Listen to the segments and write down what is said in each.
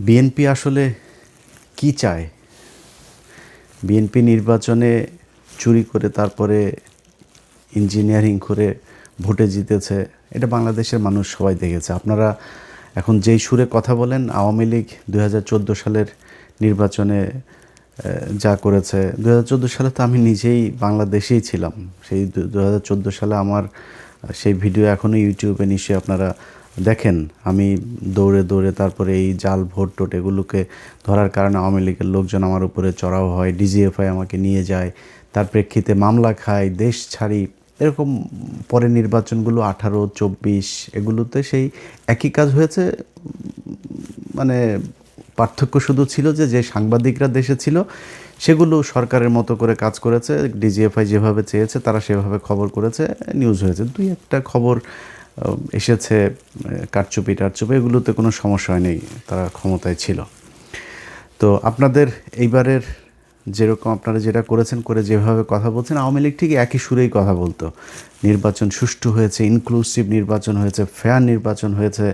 BNP আসলে কি চায়? বিএনপি নির্বাচনে চুরি করে তারপরে ইঞ্জিনিয়ারিং করে ভোটে জিতেছে, এটা বাংলাদেশের মানুষ সবাই দেখেছে। আপনারা এখন যেই সুরে কথা বলেন, আওয়ামী লীগ 2014 সালের নির্বাচনে যা করেছে, 2014 সালে তো আমি নিজেই বাংলাদেশেই ছিলাম। সেই 2014 সালে আমার সেই ভিডিও এখনও ইউটিউবে নিশ্চয়ই আপনারা দেখেন। আমি দৌড়ে দৌড়ে তারপরে এই জাল ভোট টোট এগুলোকে ধরার কারণে আওয়ামী লীগের লোকজন আমার উপরে চড়াও হয়, ডিজিএফআই আমাকে নিয়ে যায়, তার প্রেক্ষিতে মামলা খাই, দেশ ছাড়ি। এরকম পরে নির্বাচনগুলো 18, 24 এগুলোতে সেই একই কাজ হয়েছে। মানে পার্থক্য শুধু ছিল যে যে সাংবাদিকরা দেশে ছিল সেগুলো সরকারের মতো করে কাজ করেছে, ডিজিএফআই যেভাবে চেয়েছে তারা সেভাবে খবর করেছে, নিউজ হয়েছে। দুই একটা খবর এসেছে কারচুপি টারচুপি, এগুলোতে কোনো সমস্যা হয়নি, তারা ক্ষমতায় ছিল। তো আপনাদের এইবারের যেরকম আপনারা যেটা করেছেন, করে যেভাবে কথা বলছেন, আওয়ামী লীগ ঠিক একই সুরেই কথা বলতো। নির্বাচন সুষ্ঠু হয়েছে, ইনক্লুসিভ নির্বাচন হয়েছে, ফেয়ার নির্বাচন হয়েছে।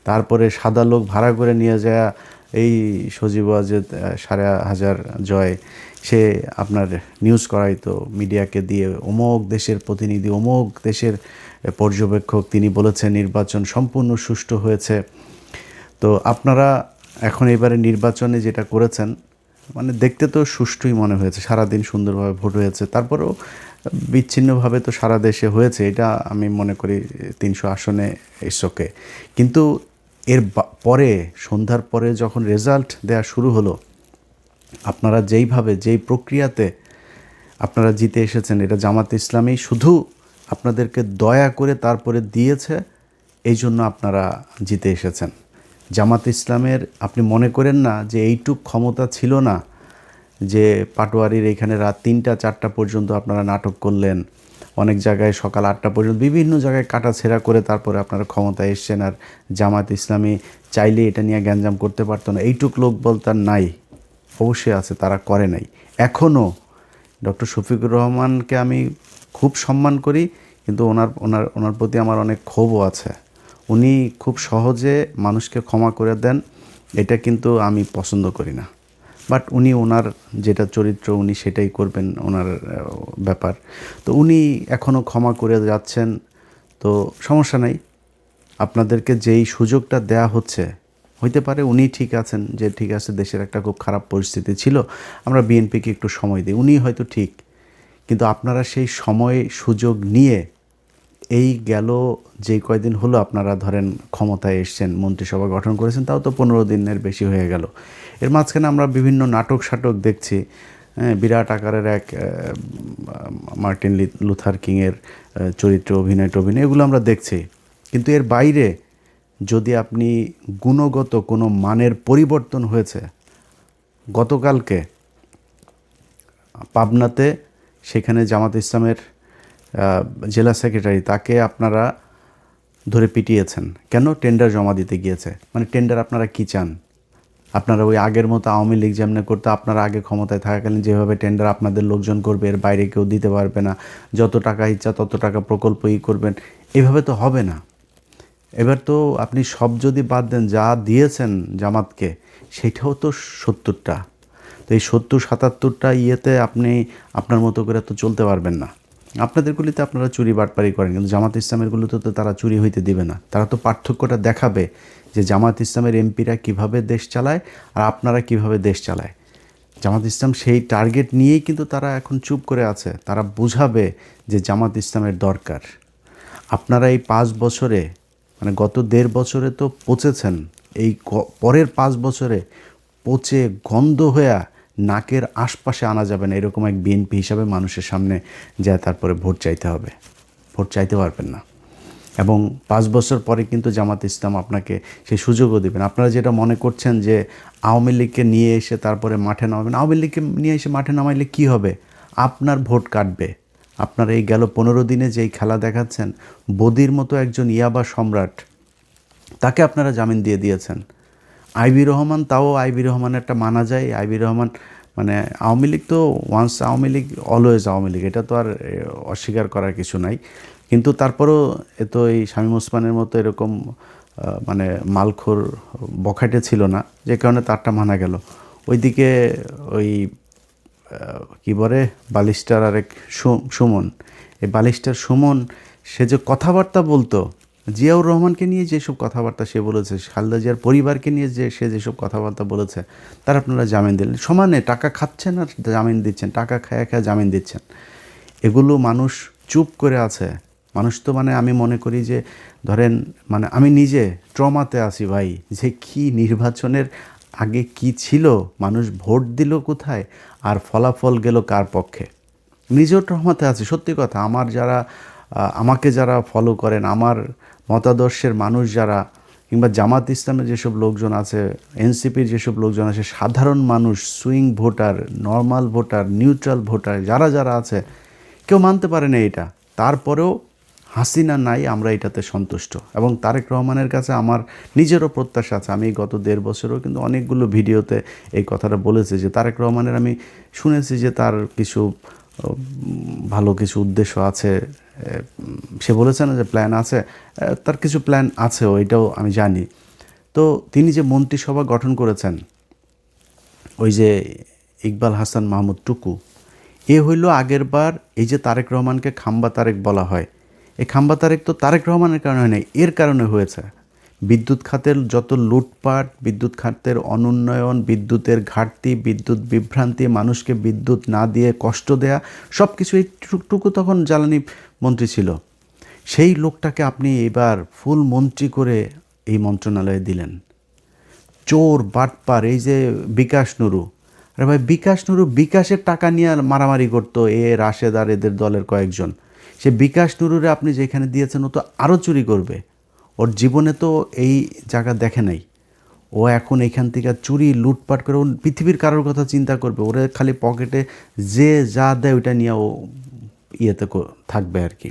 তারপরে সাদা লোক ভাড়া করে নিয়ে যায় এই সজীব ওয়াজেদ 5,500 জয়, সে আপনার নিউজ করাইতো মিডিয়াকে দিয়ে, অমুক দেশের প্রতিনিধি, অমুক দেশের পর্যবেক্ষক, তিনি বলেছেন নির্বাচন সম্পূর্ণ সুষ্ঠু হয়েছে। তো আপনারা এখন এবারে নির্বাচনে যেটা করেছেন, মানে দেখতে তো সুষ্ঠুই মনে হয়েছে, সারাদিন সুন্দরভাবে ভোট হয়েছে। তারপরেও বিচ্ছিন্নভাবে তো সারা দেশে হয়েছে, এটা আমি মনে করি 300 আসনে এসকে। কিন্তু এর পরে সন্ধ্যার পরে যখন রেজাল্ট দেওয়া শুরু হলো, আপনারা যেইভাবে যেই প্রক্রিয়াতে আপনারা জিতে এসেছেন, এটা জামাত ইসলামী শুধু আপনাদেরকে দয়া করে তারপরে দিয়েছে, এই জন্য আপনারা জিতে এসেছেন। জামাত ইসলামের আপনি মনে করেন না যে এইটুক ক্ষমতা ছিল না, যে পাটোয়ারির এখানে রাত 3টা 4টা পর্যন্ত আপনারা নাটক করলেন, অনেক জায়গায় সকাল 8টা পর্যন্ত বিভিন্ন জায়গায় কাটাছেঁড়া করে তারপরে আপনারা ক্ষমতায় এসছেন। আর জামাত ইসলামী চাইলে এটা নিয়ে গ্যাঞ্জাম করতে পারতো না, এইটুক লোক বলতে নাই। অবশ্যই আছে, তারা করে নাই। এখনও ডক্টর শফিকুর রহমানকে আমি খুব সম্মান করি, কিন্তু ওনার প্রতি আমার অনেক ক্ষোভও আছে। উনি খুব সহজে মানুষকে ক্ষমা করে দেন, এটা কিন্তু আমি পছন্দ করি না। বাট উনি ওনার যেটা চরিত্র উনি সেটাই করবেন, ওনার ব্যাপার। তো উনি এখনও ক্ষমা করে যাচ্ছেন, তো সমস্যা নাই। আপনাদেরকে যেই সুযোগটা দেয়া হচ্ছে, হইতে পারে উনি ঠিক আছেন, যে ঠিক আছে দেশের একটা খুব খারাপ পরিস্থিতি ছিল, আমরা বিএনপিকে একটু সময় দিই, উনি হয়তো ঠিক। কিন্তু আপনারা সেই সময় সুযোগ নিয়ে এই গেল যে কয়দিন হলো আপনারা ধরেন ক্ষমতায় এসছেন, মন্ত্রিসভা গঠন করেছেন, তাও তো 15 দিনের বেশি হয়ে গেল। এর মাঝখানে আমরা বিভিন্ন নাটক সাটক দেখছি, বিরাট আকারের এক মার্টিন লুথার কিংয়ের চরিত্র অভিনয় এগুলো আমরা দেখছি। কিন্তু এর বাইরে যদি আপনি গুণগত কোনো মানের পরিবর্তন হয়েছে, গতকালকে পাবনাতে সেখানে জামাত ইসলামের জেলা সেক্রেটারি, তাকে আপনারা ধরে পিটিয়েছেন কেন? টেন্ডার জমা দিতে গিয়েছে। মানে টেন্ডার আপনারা কি চান? আপনারা ওই আগের মতো আওয়ামী লীগ যেমন করতে, আপনারা আগে ক্ষমতায় থাকাকালীন যেভাবে টেন্ডার আপনাদের লোকজন করবে, এর বাইরে কেউ দিতে পারবে না, যত টাকা ইচ্ছা তত টাকা প্রকল্পই করবেন, এভাবে তো হবে না। এবার তো আপনি সব যদি বাদ দেন, যা দিয়েছেন জামাতকে সেটাও তো 70টা। তো এই 70-77টা ইয়েতে আপনি আপনার মতো করে তো চলতে পারবেন না। আপনাদেরগুলিতে আপনারা চুরি বাটপারি করেন, কিন্তু জামাত ইসলামেরগুলোতে তো তারা চুরি হইতে দিবে না। তারা তো পার্থক্যটা দেখাবে যে জামাত ইসলামের এমপিরা কিভাবে দেশ চালায় আর আপনারা কিভাবে দেশ চালায়। জামাত ইসলাম সেই টার্গেট নিয়েই কিন্তু তারা এখন চুপ করে আছে। তারা বুঝাবে যে জামাত ইসলামের দরকার। আপনারা এই 5 বছরে, মানে গত 1.5 বছরে তো পচেছেন, এই পরের 5 বছরে পচে গন্ধ হয়ে নাকের আশপাশে আনা যাবে না, এরকম এক বিএনপি হিসাবে মানুষের সামনে যায় তারপরে ভোট চাইতে হবে। ভোট চাইতে পারবেন না। এবং 5 বছর পরে কিন্তু জামাত ইসলাম আপনাকে সেই সুযোগও দেবেন। আপনারা যেটা মনে করছেন যে আওয়ামী লীগকে নিয়ে এসে তারপরে মাঠে নামাবেন, আওয়ামী লীগকে নিয়ে এসে মাঠে নামাইলে কী হবে? আপনার ভোট কাটবে। আপনারা এই গেল 15 দিনে যেই খেলা দেখাচ্ছেন, বদির মতো একজন ইয়াবা সম্রাট, তাকে আপনারা জামিন দিয়ে দিয়েছেন। আইবি রহমান, তাও আইবি রহমানেরটা মানা যায়। আইবি রহমান মানে আওয়ামী লীগ তো ওয়ান্স আওয়ামী লীগ অলওয়েজ আওয়ামী লীগ, এটা তো আর অস্বীকার করার কিছু নাই। কিন্তু তারপরেও এ তো এই শামীম ওসমানের মতো এরকম মানে মালখোর বখাটে ছিল না, যে কারণে তারটা মানা গেল। ওইদিকে ওই কি বলে বালিস্টার আরেক সুমন, এই বালিস্টার সুমন সে যে কথাবার্তা বলতো, জিয়াউর রহমানকে নিয়ে যেসব কথাবার্তা সে বলেছে, খালেদা জিয়ার পরিবারকে নিয়ে যে সে যেসব কথাবার্তা বলেছে, তার আপনারা জামিন দিলেন। সমানে টাকা খাচ্ছেন আর জামিন দিচ্ছেন, টাকা খায়া খায়া জামিন দিচ্ছেন। এগুলো মানুষ চুপ করে আছে। মানুষ তো মানে আমি মনে করি যে ধরেন মানে আমি নিজে ট্রমাতে আছি ভাই, যে কি নির্বাচনের আগে কি ছিল, মানুষ ভোট দিল কোথায় আর ফলাফল গেল কার পক্ষে, নিজেও ট্রমাতে আছি সত্যি কথা। আমার যারা আমাকে যারা ফলো করেন, আমার মতাদর্শের মানুষ যারা, কিংবা জামাত ইসলামের যেসব লোকজন আছে, এনসিপির যেসব লোকজন আছে, সাধারণ মানুষ, swing voter, normal voter, neutral voter, যারা যারা আছে, কেউ মানতে পারে না এটা। তারপরেও হাসিনা নাই, আমরা এটাতে সন্তুষ্ট। এবং তারেক রহমানের কাছে আমার নিজেরও প্রত্যাশা আছে। আমি গত 1.5 বছরও কিন্তু অনেকগুলো ভিডিওতে এই কথাটা বলেছি যে তারেক রহমানের আমি শুনেছি যে তার কিছু ভালো কিছু উদ্দেশ্য আছে। সে বলেছে না যে প্ল্যান আছে, তার কিছু প্ল্যান আছে, ওইটাও আমি জানি। তো তিনি যে মন্ত্রিসভা গঠন করেছেন, ওই যে ইকবাল হাসান মাহমুদ টুকু, এ হইল আগের বার এই যে তারেক রহমানকে খাম্বা তারেক বলা হয়, এই খাম্বা তারেক তো তারেক রহমানের কারণে হয় নাই, এর কারণে হয়েছে। বিদ্যুৎ খাতের যত লুটপাট, বিদ্যুৎ খাতের অনুন্নয়ন, বিদ্যুতের ঘাটতি, বিদ্যুৎ বিভ্রান্তি, মানুষকে বিদ্যুৎ না দিয়ে কষ্ট দেয়া, সব কিছু এইটুকু তখন জ্বালানি মন্ত্রী ছিল। সেই লোকটাকে আপনি এবার ফুল মন্ত্রী করে এই মন্ত্রণালয়ে দিলেন। চোর বাটপার, এই যে বিকাশ নুরু, আরে ভাই বিকাশ নুরু বিকাশের টাকা নিয়ে মারামারি করতো রাশেদ আর এদের দলের কয়েকজন। সে বিকাশ নুরুরে আপনি যেখানে দিয়েছেন ও তো আরও চুরি করবে। ওর জীবনে তো এই জায়গা দেখে নাই। ও এখন এখান থেকে চুরি লুটপাট করে ও পৃথিবীর কারোর কথা চিন্তা করবে, ওরে খালি পকেটে যে যা দেয় ওইটা নিয়ে ও ইয়েতে থাকবে আর কি।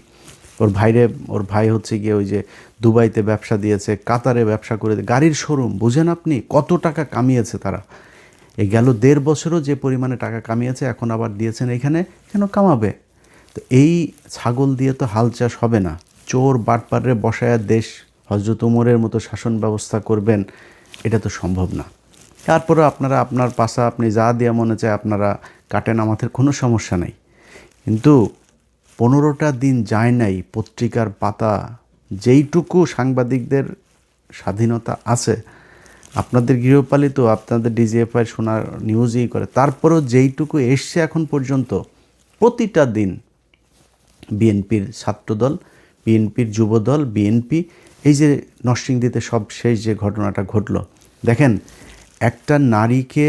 ওর ভাই হচ্ছে গিয়ে ওই যে দুবাইতে ব্যবসা দিয়েছে, কাতারে ব্যবসা করে, গাড়ির শোরুম, বুঝেন আপনি কত টাকা কামিয়েছে তারা। এই গেল 1.5 বছরও যে পরিমাণে টাকা কামিয়েছে, এখন আবার দিয়েছেন এখানে, কেন কামাবে? তো এই ছাগল দিয়ে তো হাল চাষ হবে না। চোর বাটপারে বসায়া দেশ হজরত উমরের মতো শাসন ব্যবস্থা করবেন, এটা তো সম্ভব না। তারপরে আপনারা আপনার পাশা আপনি যা দেওয়া মনে চায় আপনারা কাটেন, আমাদের কোনো সমস্যা নেই। কিন্তু 15টা দিন যায় নাই পত্রিকার পাতা, যেইটুকু সাংবাদিকদের স্বাধীনতা আছে, আপনাদের গৃহপালিত, আপনাদের ডিজিএফআই শোনার নিউজই করে, তারপরেও যেইটুকু এসছে এখন পর্যন্ত, প্রতিটা দিন বিএনপির ছাত্রদল, বিএনপির যুবদল, বিএনপি, এই যে নরসিংদীতে সব শেষ যে ঘটনাটা ঘটলো, দেখেন একটা নারীকে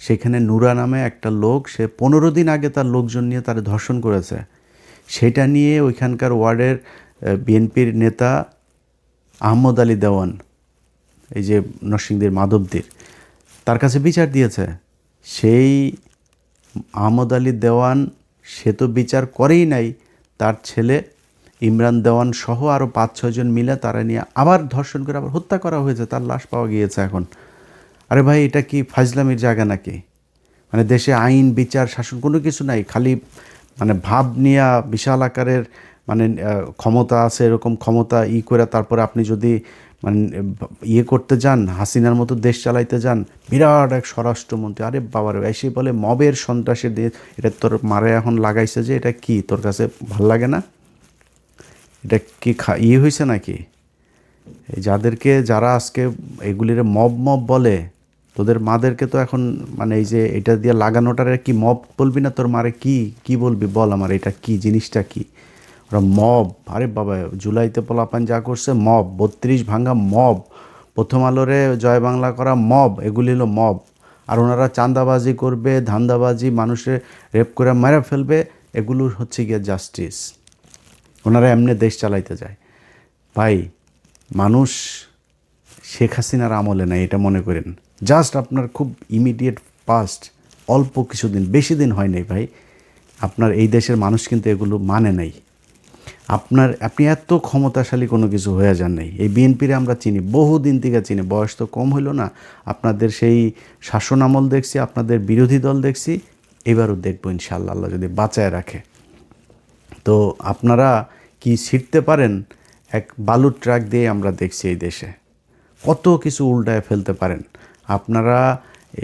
সেখানে নুরা নামে একটা লোক, সে 15 দিন আগে তার লোকজন নিয়ে তার ধর্ষণ করেছে। সেটা নিয়ে ওইখানকার ওয়ার্ডের বিএনপির নেতা আহমদ আলী দেওয়ান, এই যে নরসিংদীর মাধবদীর, তার কাছে বিচার দিয়েছে। সেই আহমদ আলী দেওয়ান সে তো বিচার করেই নাই, তার ছেলে ইমরান দেওয়ান সহ আরও 5-6 জন মিলে তারা নিয়ে আবার ধর্ষণ করে আবার হত্যা করা হয়েছে, তার লাশ পাওয়া গিয়েছে এখন। আরে ভাই এটা কি ফাজলামির জায়গা নাকি? মানে দেশে আইন বিচার শাসন কোনো কিছু নাই, খালি মানে ভাব নিয়ে বিশাল আকারের মানে ক্ষমতা আছে, এরকম ক্ষমতা করে তারপরে আপনি যদি মানে করতে যান, হাসিনার মতো দেশ চালাইতে যান, বিরাট এক স্বরাষ্ট্রমন্ত্রী, আরে বাবার এসে বলে মবের সন্ত্রাসের দিয়ে, এটা তোর মারে এখন লাগাইছে যে এটা কি তোর কাছে ভাল লাগে না? এটা কি হয়েছে নাকি? যাদেরকে যারা আজকে এগুলির মব বলে, তোদের মাদেরকে তো এখন মানে এই যে এটা দিয়ে লাগানোটার কি মব বলবি না? তোর মারে কি বলবি বল, আমার এটা কি জিনিসটা কি? ওরা মব, আরে বাবা জুলাইতে পোলাপান যা করছে মব, 32 ভাঙা মব, প্রথম আলোরে জয় বাংলা করা মব, এগুলি হলো মব। আর ওনারা চাঁদাবাজি করবে, ধান্দাবাজি, মানুষের রেপ করে মেরে ফেলবে, এগুলো হচ্ছে গিয়ে জাস্টিস। ওনারা এমনি দেশ চালাইতে যায়। ভাই মানুষ শেখ হাসিনার আমলে নাই এটা মনে করেন। জাস্ট আপনার খুব ইমিডিয়েট পাস্ট, অল্প কিছুদিন, বেশি দিন হয় নাই ভাই, আপনার এই দেশের মানুষ কিন্তু এগুলো মানে নাই। আপনি এত ক্ষমতাশালী কোনো কিছু হয়ে যান নাই। এই বিএনপিরে আমরা চিনি, বহুদিন থেকে চিনি, বয়স তো কম হইল না। আপনাদের সেই শাসন আমল দেখছি, আপনাদের বিরোধী দল দেখছি, এবারও দেখবো ইনশাআল্লাহ, আল্লাহ যদি বাঁচায় রাখে। তো আপনারা কি ছিটতে পারেন, এক বালুর ট্রাক দিয়ে আমরা দেখছি এই দেশে। কত কিছু উল্টায় ফেলতে পারেন। আপনারা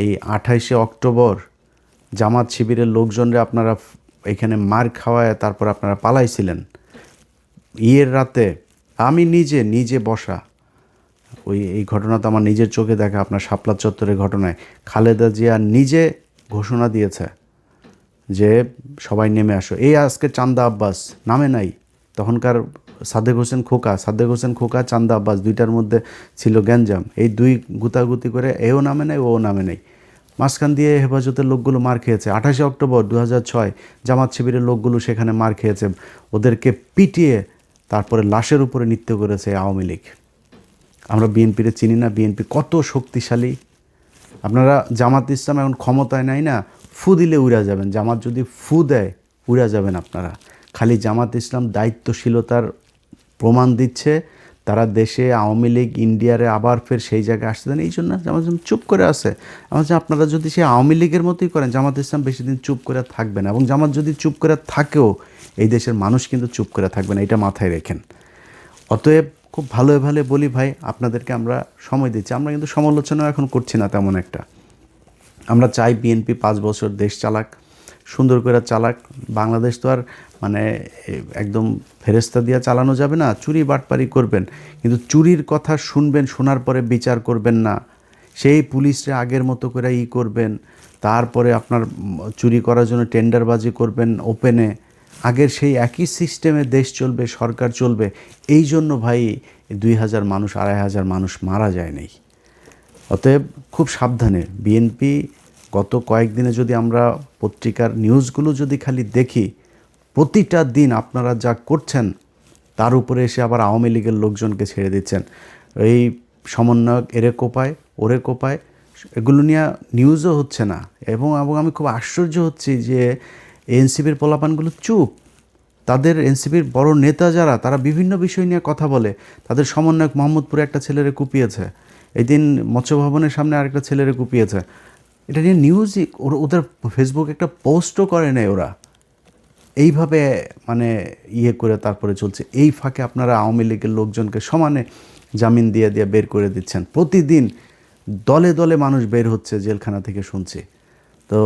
এই 28শে অক্টোবর জামাত শিবিরের লোকজনরা আপনারা এখানে মার খাওয়ায় তারপর আপনারা পালাইছিলেন। ইয়ের রাতে আমি নিজে বসা, এই ঘটনা তো আমার নিজের চোখে দেখা, আপনার শাপলা চত্বরের ঘটনায় খালেদা জিয়া নিজে ঘোষণা দিয়েছে যে সবাই নেমে আসো। এই আজকে চান্দা আব্বাস নামে নাই, তখনকার সাদেক হোসেন খোকা চান্দা আব্বাস দুইটার মধ্যে ছিল গ্যাঞ্জাম, এই দুই গুতাগুতি করে এও নামে নাই ও নামে নাই, মাঝখান দিয়ে হেফাজতের লোকগুলো মার খেয়েছে। 28শে অক্টোবর 2006 জামাত শিবিরের লোকগুলো সেখানে মার খেয়েছে, ওদেরকে পিটিয়ে তারপরে লাশের উপরে নৃত্য করেছে আওয়ামী লীগ। আমরা বিএনপিরে চিনি না, বিএনপি কত শক্তিশালী। আপনারা জামাত ইসলাম এখন ক্ষমতায় নাই না, ফু দিলে উড়া যাবেন। জামাত যদি ফু দেয় উড়া যাবেন আপনারা। খালি জামাত ইসলাম দায়িত্বশীলতার প্রমাণ দিচ্ছে, তারা দেশে আওয়ামী লীগ ইন্ডিয়ারে আবার ফের সেই জায়গায় আসতে দেন, এই জন্য জামাত ইসলাম চুপ করে আছে। আমার আপনারা যদি সেই আওয়ামী লীগের মতোই করেন, জামাত ইসলাম বেশি দিন চুপ করে থাকবে না, এবং জামাত যদি চুপ করে থাকেও এই দেশের মানুষ কিন্তু চুপ করে থাকবে না, এটা মাথায় রেখেন। অতএব খুব ভালো বলি ভাই, আপনাদেরকে আমরা সময় দিচ্ছি, আমরা কিন্তু সমালোচনাও এখন করছি না তেমন একটা। আমরা চাই বিএনপি 5 বছর দেশ চালাক, সুন্দর করে চালাক। বাংলাদেশ তো আর মানে একদম ফেরেস্তা দিয়ে চালানো যাবে না, চুরি বাটপারি করবেন, কিন্তু চুরির কথা শুনবেন, শোনার পরে বিচার করবেন না। সেই পুলিশরা আগের মতো করে করবেন, তারপরে আপনার চুরি করার জন্য টেন্ডারবাজি করবেন ওপেনে, আগের সেই একই সিস্টেমে দেশ চলবে, সরকার চলবে। এই জন্য ভাই 2000 মানুষ 2500 মানুষ মারা যায় নাই। অতএব খুব সাবধানে বিএনপি। গত কয়েকদিনে যদি আমরা পত্রিকার নিউজগুলো যদি খালি দেখি, প্রতিটা দিন আপনারা যা করছেন তার উপরে এসে আবার আওয়ামী লীগের লোকজনকে ছেড়ে দিচ্ছেন। এই সমন্বয়ক এরে কোপায় ওরে কোপায়, এগুলো নিয়ে নিউজও হচ্ছে না। এবং আমি খুব আশ্চর্য হচ্ছি যে এনসিপির পোলাপানগুলো চুপ। তাদের এনসিপির বড় নেতা যারা, তারা বিভিন্ন বিষয় নিয়ে কথা বলে। তাদের সমন্বয়ক মোহাম্মদপুরে একটা ছেলেরে কুপিয়েছে, এই দিন মৎস্য ভবনের সামনে আরেকটা ছেলেরে কুপিয়েছে। এটা নিয়ে নিউজই, ওদের ফেসবুকে একটা পোস্টও করে নেই ওরা। এইভাবে মানে করে তারপরে চলছে। এই ফাঁকে আপনারা আওয়ামী লীগের লোকজনকে সমানে জামিন দিয়ে বের করে দিচ্ছেন। প্রতিদিন দলে দলে মানুষ বের হচ্ছে জেলখানা থেকে, শুনছি। তো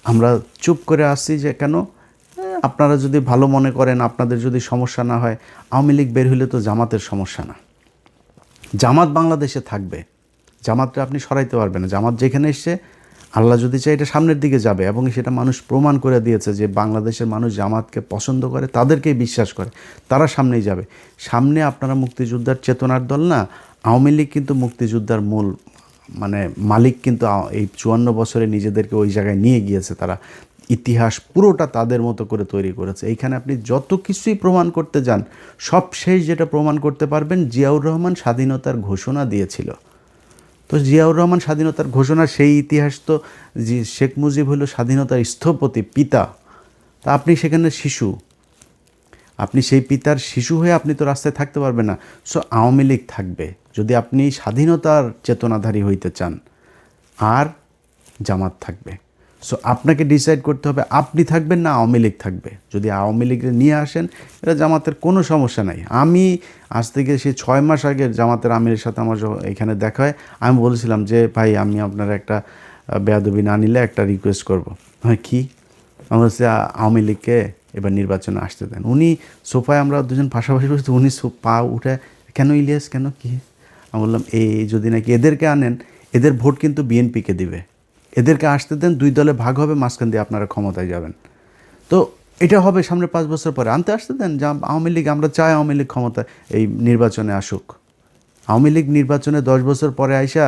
আমরা চুপ করে আসছি যে কেন, আপনারা যদি ভালো মনে করেন, আপনাদের যদি সমস্যা না হয়, আওয়ামী লীগ বের হইলে তো জামাতের সমস্যা না। জামাত বাংলাদেশে থাকবে, জামাতটা আপনি সরাইতে পারবেন না। জামাত যেখানে এসছে, আল্লাহ যদি চায় এটা সামনের দিকে যাবে, এবং সেটা মানুষ প্রমাণ করে দিয়েছে যে বাংলাদেশের মানুষ জামাতকে পছন্দ করে, তাদেরকেই বিশ্বাস করে, তারা সামনেই যাবে। সামনে আপনারা মুক্তিযোদ্ধার চেতনার দল না, আওয়ামী লীগ কিন্তু মুক্তিযোদ্ধার মূল মানে মালিক, কিন্তু এই 54 বছরে নিজেদেরকে ওই জায়গায় নিয়ে গিয়েছে তারা। ইতিহাস পুরোটা তাদের মতো করে তৈরি করেছে। এইখানে আপনি যত কিছুই প্রমাণ করতে যান, সব শেষ যেটা প্রমাণ করতে পারবেন, জিয়াউর রহমান স্বাধীনতার ঘোষণা দিয়েছিল। তো জিয়াউর রহমান স্বাধীনতার ঘোষণা, সেই ইতিহাস তো শেখ মুজিব হলো স্বাধীনতার স্থপতি, পিতা। তা আপনি সেখানে শিশু, আপনি সেই পিতার শিশু হয়ে আপনি তো রাস্তায় থাকতে পারবেন না। সো আওয়ামী লীগ থাকবে যদি আপনি স্বাধীনতার চেতনাধারী হইতে চান, আর জামাত থাকবে। সো আপনাকে ডিসাইড করতে হবে আপনি থাকবেন না আওয়ামী লীগ থাকবে। যদি আওয়ামী লীগের নিয়ে আসেন, এটা জামাতের কোনো সমস্যা নাই। আমি আজ থেকে সেই 6 মাস আগে জামাতের আমিরের সাথে আমার এখানে দেখা হয়, আমি বলেছিলাম যে ভাই, আমি আপনার একটা বেয়াদবি না নিলে একটা রিকোয়েস্ট করব। হ্যাঁ, কী? আমি বলছি আওয়ামী লীগকে এবার নির্বাচনে আসতে দেন। উনি সোফায়, আমরা দুজন পাশাপাশি বসে, উনি পা উঠে, কেন ইলিয়াস, কেন, কী? আমি বললাম এই যদি নাকি এদেরকে আনেন, এদের ভোট কিন্তু বিএনপিকে দিবে, এদেরকে আসতে দেন, 2 দলে ভাগ হবে, মাঝখান দিয়ে আপনারা ক্ষমতায় যাবেন। তো এটা হবে সামনে 5 বছর পরে, আনতে আসতে দেন। যা আওয়ামী লীগ, আমরা চাই আওয়ামী লীগ ক্ষমতায় এই নির্বাচনে আসুক। আওয়ামী লীগ নির্বাচনে 10 বছর পরে আইসা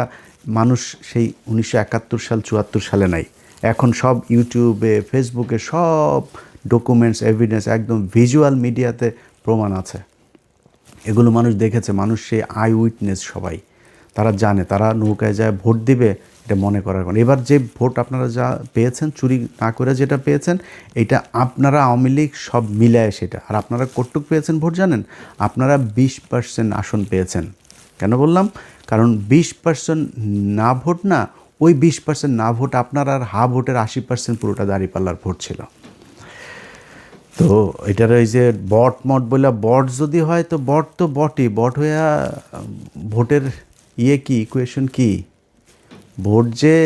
মানুষ সেই 1971 সাল 74 সালে নাই। এখন সব ইউটিউবে, ফেসবুকে সব ডকুমেন্টস, এভিডেন্স, একদম ভিজুয়াল মিডিয়াতে প্রমাণ আছে। এগুলো মানুষ দেখেছে, মানুষ সেই আই উইটনেস সবাই, তারা জানে, তারা নৌকায় যায় ভোট দিবে, এটা মনে করার কারণ। এবার যে ভোট আপনারা যা পেয়েছেন, চুরি না করে যেটা পেয়েছেন, এটা আপনারা আওয়ামী লীগ সব মিলায় সেটা। আর আপনারা কতটুক পেয়েছেন ভোট জানেন? আপনারা 20% আসন পেয়েছেন। কেন বললাম? কারণ 20% না ভোট না, ওই 20% না ভোট আপনার, আর হা ভোটের 80% পুরোটা দাঁড়িপাল্লার ভোট ছিল। তো এটার ওই যে বট মট বলে, বট যদি হয় তো বট তো বটই, বট হইয়া ভোটের কি ইকুয়েশন কি? ভোট যে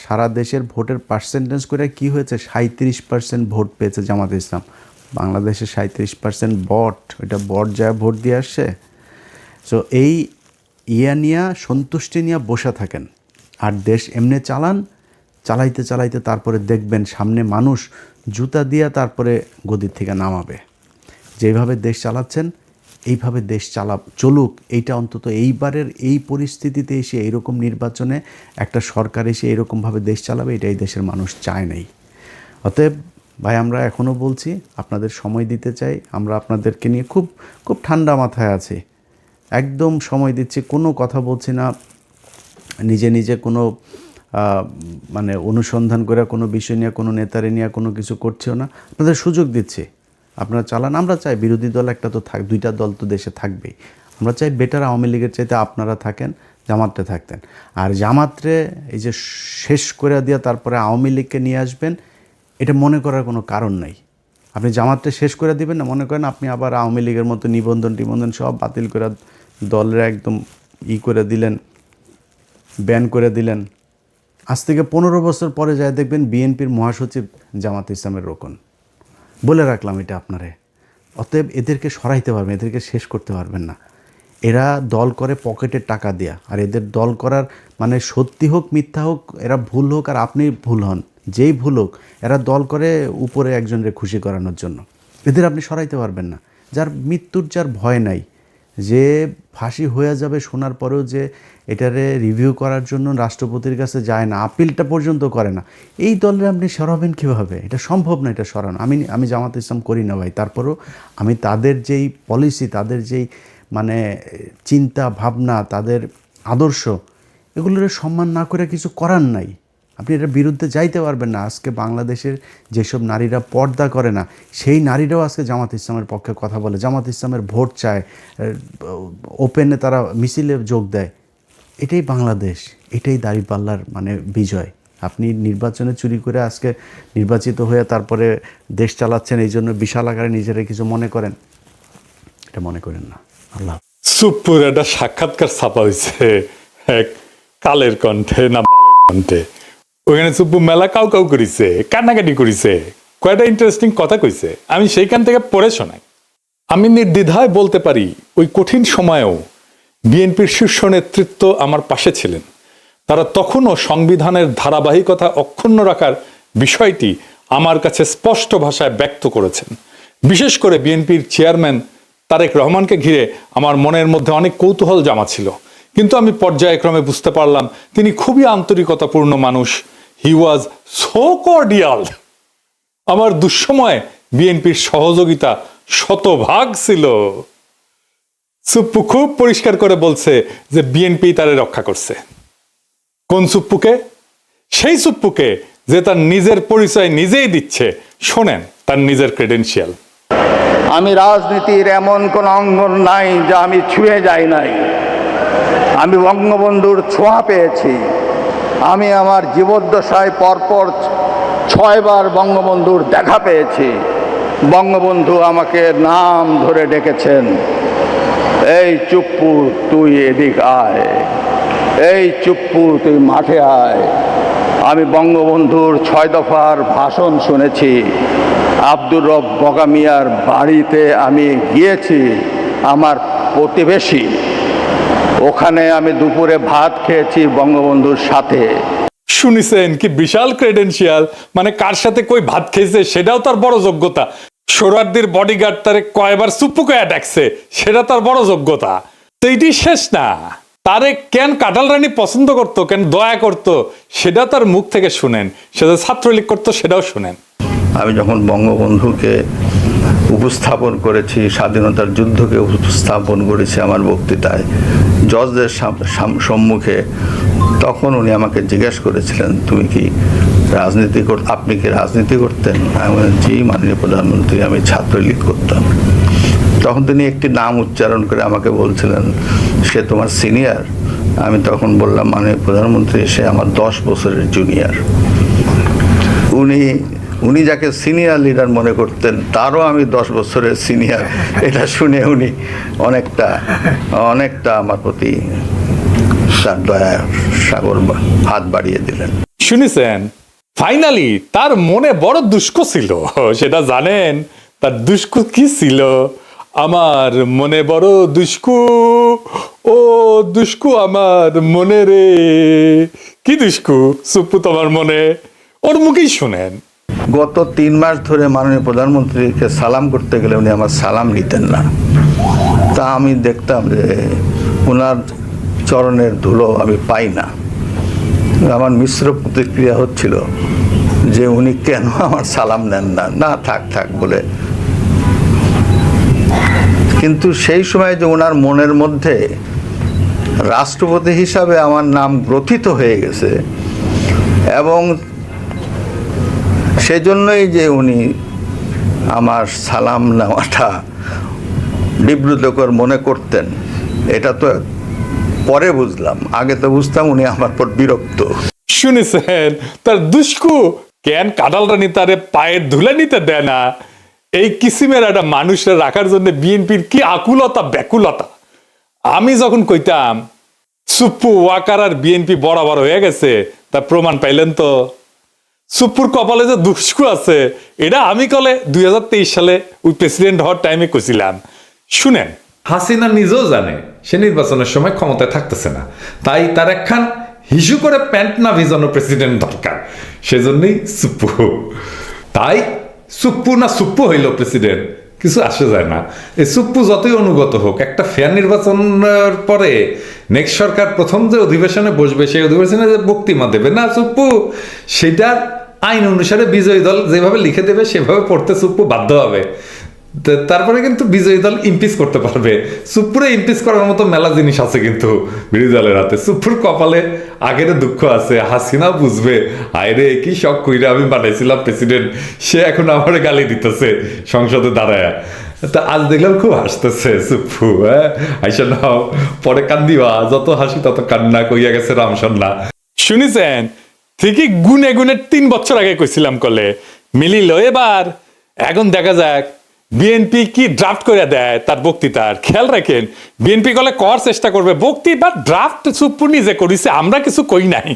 সারা দেশের ভোটের পার্সেন্টেজ করে কি হয়েছে, 37% ভোট পেয়েছে জামাতে ইসলাম। বাংলাদেশে 37% বট, ওইটা বট যায় ভোট দিয়ে আসছে। সো এই নিয়ে সন্তুষ্টি নিয়ে বসে থাকেন আর দেশ এমনি চালাইতে চালাইতে তারপরে দেখবেন সামনে মানুষ জুতা দিয়া তারপরে গদির থেকে নামাবে। যেভাবে দেশ চালাচ্ছেন এইভাবে দেশ চলুক, এইটা অন্তত এইবারের এই পরিস্থিতিতে এসে এইরকম নির্বাচনে একটা সরকার এসে এরকমভাবে দেশ চালাবে, এটাই দেশের মানুষ চায় নাই। অতএব ভাই আমরা এখনও বলছি, আপনাদের সময় দিতে চাই, আমরা আপনাদেরকে নিয়ে খুব খুব ঠান্ডা মাথায় আছি, একদম সময় দিচ্ছি, কোনো কথা বলছি না, নিজে নিজে কোনো মানে অনুসন্ধান করে কোনো বিষয় নিয়ে কোনো নেতারে নিয়ে কোনো কিছু করছেও না, আপনাদের সুযোগ দিচ্ছি, আপনারা চালান। আমরা চাই বিরোধী দল একটা তো দুইটা দল তো দেশে থাকবেই, আমরা চাই বেটার আওয়ামী লীগের চাইতে আপনারা থাকেন, জামাতে থাকতেন। আর জামাতরে এই যে শেষ করে দিয়ে তারপরে আওয়ামী লীগকে নিয়ে আসবেন, এটা মনে করার কোনো কারণ নাই। আপনি জামাতটা শেষ করে দিবেন না, মনে করেন আপনি আবার আওয়ামী লীগের মতো নিবন্ধন সব বাতিল করে দলের একদম করে দিলেন, ব্যান করে দিলেন। আজ থেকে 15 বছর পরে যায় দেখবেন বিএনপির মহাসচিব জামাত ইসলামের রোকন। বলে রাখলাম এটা আপনারে। অতএব এদেরকে সরাইতে পারবেন, এদেরকে শেষ করতে পারবেন না। এরা দল করে পকেটের টাকা দেয়া, আর এদের দল করার মানে সত্যি হোক মিথ্যা হোক, এরা ভুল হোক আর আপনি ভুল হন, যেই ভুল হোক, এরা দল করে উপরে একজনকে খুশি করানোর জন্য। এদের আপনি সরাইতে পারবেন না। যার মৃত্যুর যার ভয় নাই, যে ফাঁসি হয়ে যাবে শোনার পরেও যে এটারে রিভিউ করার জন্য রাষ্ট্রপতির কাছে যায় না, আপিলটা পর্যন্ত করে না, এই দলের আপনি সরাবেন কীভাবে? এটা সম্ভব না, এটা সরানো। আমি জামাত ইসলাম করি না ভাই, তারপরেও আমি তাদের যেই পলিসি, তাদের যেই মানে চিন্তা ভাবনা, তাদের আদর্শ, এগুলোর সম্মান না করে কিছু করার নাই। আপনি এটার বিরুদ্ধে যাইতে পারবেন না। আজকে বাংলাদেশের যেসব নারীরা পর্দা করে না, সেই নারীরাও আজকে জামাত ইসলামের পক্ষে কথা বলে, জামাত ইসলামের ভোট চায়, ওপেনে তারা মিছিলে যোগ দেয়। এটাই বাংলাদেশ, এটাই দাঁড়িপাল্লার মানে বিজয়। আপনি নির্বাচনে চুরি করে আজকে নির্বাচিত হয়ে তারপরে দেশ চালাচ্ছেন, এই জন্য বিশাল আকারে নিজেরা কিছু মনে করেন, এটা মনে করেন না। আল্লাহ। সুপুর একটা সাক্ষাৎকার ছাপা হয়েছে এক কালের কণ্ঠে না বালের কণ্ঠে, ওখানে সুপ্পু মেলা কাউ করিছে, কান্নাকাটি করিছে, কয়টা ইন্টারেস্টিং কথা কইছে, আমি সেইখান থেকে পড়ে শোনাই। আমি নির্দ্বিধায় বলতে পারি ওই কঠিন সময়েও বিএনপির শীর্ষ নেতৃত্ব আমার পাশে ছিলেন। তারা তখনও সংবিধানের ধারাবাহিকতা অক্ষুণ্ণ রাখার বিষয়টি আমার কাছে স্পষ্ট ভাষায় ব্যক্ত করেছেন। বিশেষ করে বিএনপির চেয়ারম্যান তারেক রহমানকে ঘিরে আমার মনের মধ্যে অনেক কৌতূহল জমা ছিল, কিন্তু আমি পর্যায়ক্রমে বুঝতে পারলাম তিনি খুবই আন্তরিকতাপূর্ণ মানুষ। হি ওয়াজ সো কর্ডিয়াল। আমার দুঃসময়ে বিএনপির সহযোগিতা শতভাগ ছিল। সুপ্পু খুব পরিষ্কার করে বলছে যে বিএনপি তারে রক্ষা করছে। কোন সুপ্পুকে? সেই সুপ্পুকে যে তার নিজের পরিচয় নিজেই দিচ্ছে। শোনেন তার নিজের ক্রেডেনশিয়াল। আমি রাজনীতির এমন কোন অঙ্গন নাই যা আমি ছুঁয়ে যাই নাই। আমি বঙ্গবন্ধুর ছোঁয়া পেয়েছি। আমি আমার জীবদ্দশায় পরপর 6 বার বঙ্গবন্ধুর দেখা পেয়েছি। বঙ্গবন্ধু আমাকে নাম ধরে ডেকেছেন, এই চুপ্পু তুই এদিক আয়, এই চুপ্পু তুই মাঠে আয়। আমি বঙ্গবন্ধুর 6 দফার ভাষণ শুনেছি। আব্দুর রব বগা মিয়ার বাড়িতে আমি গিয়েছি, আমার প্রতিবেশী, ওখানে আমি দুপুরে ভাত খেয়েছি বঙ্গবন্ধুর সাথে। শুনিছেন কি বিশাল ক্রেডেনশিয়াল? মানে কার সাথে কই ভাত খেয়েছে সেটাও তার বড় যোগ্যতা। সোহরাওয়ার্দীর বডিগার্ড তারে কয়বার সুপ্পুকে ডাকছে সেটা তার বড় যোগ্যতা। তো এটি শেষ না, তারে কেন কাঁঠাল রানী পছন্দ করতো, কেন দয়া করতো, সেটা তার মুখ থেকে শুনেন। সেটা ছাত্রলীগ করতো সেটাও শুনেন। আমি যখন বঙ্গবন্ধুকে উপস্থাপন করেছি, স্বাধীনতার যুদ্ধকে উপস্থাপন করেছি আমার বক্তৃতায় জজদের সম্মুখে, তখন উনি আমাকে জিজ্ঞেস করেছিলেন তুমি কি রাজনীতি আপনি কি রাজনীতি করতেন? আমি বললাম জি মাননীয় প্রধানমন্ত্রী, আমি ছাত্রলীগ করতাম। তখন তিনি একটি নাম উচ্চারণ করে আমাকে বলছিলেন সে তোমার সিনিয়র। আমি তখন বললাম মাননীয় প্রধানমন্ত্রী সে আমার 10 বছরের জুনিয়র। উনি যাকে সিনিয়র লিডার মনে করতেন তারও আমি 10 বছরের সিনিয়র। এটা শুনে উনি অনেকটা আমার প্রতি তার দয়া সাগর হাত বাড়িয়ে দিলেন। শুনেছেন, ফাইনালি তার মনে বড় দুষ্ক ছিল, সেটা জানেন? তার দুষ্ক কি ছিল? আমার মনে বড় দুষ্কু, ও দুষ্কু আমার মনে রে। কি দুষ্কু সুপ্পু তোমার মনে? ওর মুখেই শুনেন। গত 3 মাস ধরে মাননীয় প্রধানমন্ত্রীকে সালাম করতে গেলে উনি আমার সালাম নিতেন না। তা আমি দেখতাম যে ওনার চরণের ধুলো আমি পাই না। আমার মিশ্র প্রতিক্রিয়া হচ্ছিল যে উনি কেন আমার সালাম নেন না, না থাক থাক বলে। কিন্তু সেই সময় যে ওনার মনের মধ্যে রাষ্ট্রপতি হিসাবে আমার নাম গ্রথিত হয়ে গেছে, এবং সেজন্যই যে উনি আমার সালাম নেওয়াটা বিব্রতকর মনে করতেন, এটা তো পরে বুঝলাম। আগে তো বুঝতাম উনি আমার পর বিরক্ত। শুনেছেন, তার দুষ্কু কেন কাঁঠাল রানী তারে পায়ের ধুলে নিতে দেয় না। এই কিসিমের একটা মানুষের রাখার জন্য বিএনপির কি আকুলতা ব্যাকুলতা। আমি যখন কইতাম সুপ্পু ওয়াকার আর বিএনপি বরাবর হয়ে গেছে, তার প্রমাণ পাইলেন তো। সুপ্পুর কপালে যে দুষ্কু আছে, এটা আমি কলে 2023 সালে ওই প্রেসিডেন্ট হওয়ার টাইমে কইছিলাম। শুনেন, হাসিনা নিজেও জানে সে নির্বাচনের সময় ক্ষমতায় থাকতেছে না, তাই তার একখান হিসু করে প্যান্ট না ভিজানো প্রেসিডেন্ট দরকার। সেজন্যই সুপ্পু। তাই সুপ্পু না সুপ্পু হইল প্রেসিডেন্ট, কিছু আসে যায় না। এই সুপ্পু যতই অনুগত হোক, একটা ফেয়ার নির্বাচনের পরে নেক্সট সরকার প্রথম যে অধিবেশনে বসবে, সেই অধিবেশনে যে বক্তৃতা দেবে না সুপ্পু, সেটার আইন অনুসারে বিজয়ী দল যেভাবে লিখে দেবে সেভাবে পড়তে সুপ্পু বাধ্য হবে। তারপরে কিন্তু বিজয়ী দল ইমপিচ করতে পারবে। সুপ্পুরে ইমপিচ করার মতো মেলা জিনিস আছে কিন্তু বিরোধী দলের হাতে। সুপ্পুর কপালে আগের দুঃখ আছে, হাসিনা বুঝবে আয়রে কি শখ কইরা আমি বানাইছিলাম প্রেসিডেন্ট, সে এখন আমার গালি দিতেছে সংসদে দাঁড়ায়। তা আজ দেখলাম খুব হাসতেছে সুপ্পু। হ্যাঁ, আইসা নাও, পরে কান্দিবা, যত হাসি তত কান্না, কইয়া গেছে রামসন্না। শুনেছেন, ঠিকই গুনে গুনে 3 বছর আগে কইছিলাম কলে মিলিল। এবার এখন দেখা যাক বিএনপি কি ড্রাফট করে দেয় তার বক্তৃতার। খেয়াল রাখেন, বিএনপি কলে করার চেষ্টা করবে বক্তৃতা ড্রাফট সুপ্পু নিজে করিছে, আমরা কিছু কই নাই।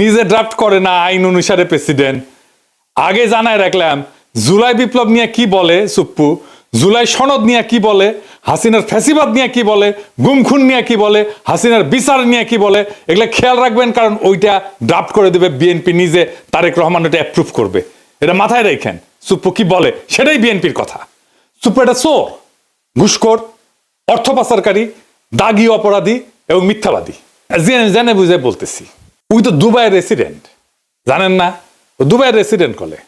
নিজে ড্রাফট করে না আইন অনুসারে প্রেসিডেন্ট। আগে জানায় রাখলাম জুলাই বিপ্লব নিয়ে কি বলে সুপ্পু, জুলাই সনদ নিয়ে কি বলে, হাসিনার ফ্যাসিবাদ নিয়ে কি বলে, গুমখুন নিয়ে কি বলে, হাসিনার বিচার নিয়ে কি বলে, এগুলা খেয়াল রাখবেন, কারণ ওইটা ড্রাফট করে দেবে বিএনপি নিজে। তারেক রহমান এটা অ্যাপ্রুভ করবে। এটা মাথায় রাখেন, সুপ্পু কি বলে সেটাই বিএনপির কথা। সুপ্পু এটা চোর, ঘুষখোর, অর্থ পাচারকারী, দাগী অপরাধী এবং মিথ্যাবাদী। জেনে বুঝে বলতেছি, ওই তো দুবাইয়ের রেসিডেন্ট, জানেন না? দুবাইয়ের রেসিডেন্ট কলে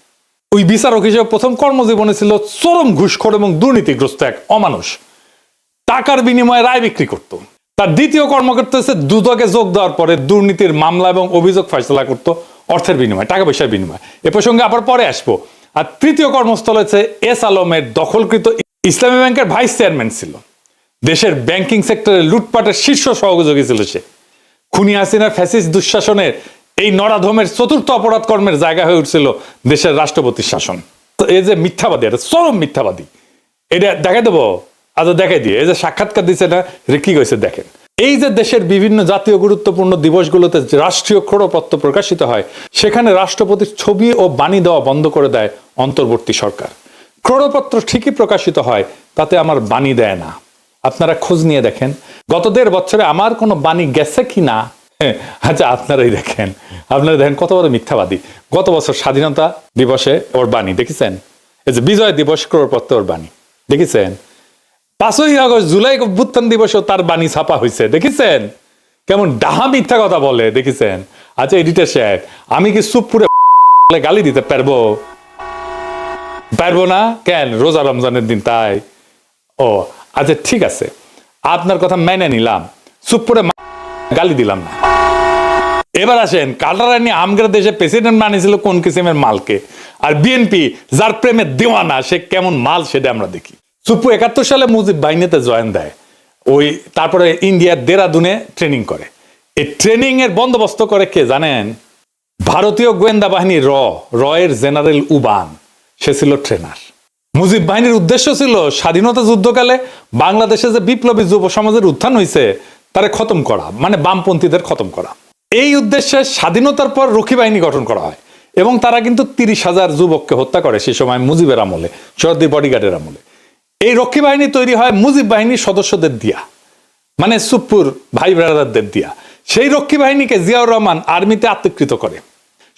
ওই বিচারক হিসেবে প্রথম কর্মজীবনে ছিল চরম ঘুষখোর এবং দুর্নীতিগ্রস্ত এক অমানুষ। টাকার বিনিময়ে রায় বিক্রি করত। তার দ্বিতীয় কর্মকর্তা হচ্ছে দুদকে যোগ দেওয়ার পরে দুর্নীতির মামলা এবং অভিযোগ ফয়সলা করত অর্থের বিনিময়ে, টাকা পয়সার বিনিময়ে। এ প্রসঙ্গে আবার পরে আসবো। আর তৃতীয় কর্মস্থল হচ্ছে এস আলমের দখলকৃত ইসলামী ব্যাংকের ভাইস চেয়ারম্যান ছিল। দেশের ব্যাংকিং সেক্টরে লুটপাটের শীর্ষ সহযোগী ছিল সে। খুনি হাসিনার ফ্যাসিস্ট দুঃশাসনের এই নরাধমের চতুর্থ অপরাধ কর্মের জায়গা হয়ে উঠছিল দেশের রাষ্ট্রপতির শাসন। তো এই যে মিথ্যাবাদী, এটা চরম মিথ্যাবাদী, এটা দেখাই দেবো। আজ দেখাই দিয়ে এই যে সাক্ষাৎকার দিচ্ছে না, কি কইছে দেখেন। এই যে দেশের বিভিন্ন জাতীয় গুরুত্বপূর্ণ দিবসগুলোতে রাষ্ট্রীয় ক্রোড়পত্র প্রকাশিত হয়, সেখানে রাষ্ট্রপতির ছবি ও বাণী দেওয়া বন্ধ করে দেয় অন্তর্বর্তী সরকার। ক্রোড়পত্র ঠিকই প্রকাশিত হয়, তাতে আমার বাণী দেয় না। আপনারা খোঁজ নিয়ে দেখেন গত 1.5 বছরে আমার কোনো বাণী গেছে কি না। আচ্ছা, আপনারাই দেখেন, আপনারা দেখেন কত বড় মিথ্যাবাদী। গত বছর স্বাধীনতা দিবসে ওর বাণী দেখেছেন, এই যে বিজয় দিবস ক্রোড়পত্র ওর বাণী দেখেছেন। 5ই আগস্ট জুলাই অভ্যুত্থান দিবসেও তার বাণী ছাপা হয়েছে, দেখেছেন? কেমন ডাহা মিথ্যা কথা বলে, দেখেছেন? আচ্ছা এডিটর সাহেব, আমি কি সুপ্পুরে গালি দিতে পারবো? পারবো না কেন? রোজা রমজানের দিন তাই। ও আচ্ছা ঠিক আছে, আপনার কথা মেনে নিলাম, সুপ্পুরে গালি দিলাম না। এবার আসেন, কাটারানি আমগের দেশে প্রেসিডেন্ট বানিয়েছিল কোন কিসিমের মালকে, আর বিএনপি যার প্রেমে দেওয়ানা সে কেমন মাল সেটা আমরা দেখি। সুপ্পু 71 সালে মুজিব বাহিনীতে জয়েন দেয়, ওই তারপরে ইন্ডিয়ার দেরাদুনে ট্রেনিং করে। এই ট্রেনিং এর বন্দোবস্ত করে কে জানেন? ভারতীয় গোয়েন্দা বাহিনী র এর জেনারেল উবান, সে ছিল ট্রেনার। মুজিব বাহিনীর উদ্দেশ্য ছিল স্বাধীনতা যুদ্ধকালে বাংলাদেশে যে বিপ্লবী যুব সমাজের উত্থান হয়েছে তারা খতম করা, মানে বামপন্থীদের খতম করা। এই উদ্দেশ্যে স্বাধীনতার পর রক্ষী বাহিনী গঠন করা হয় এবং তারা কিন্তু 30,000 যুবককে হত্যা করে সেই সময় মুজিবের আমলে, শরদ্দির বডিগার্ডের আমলে। এই রক্ষী বাহিনী তৈরি হয় মুজিব বাহিনীর সদস্যদের দিয়া, মানে সুপ্পুর ভাই ব্রাদারদের দিয়া। সেই রক্ষী বাহিনীকে জিয়াউর রহমান আর্মিতে আত্মীকৃত করে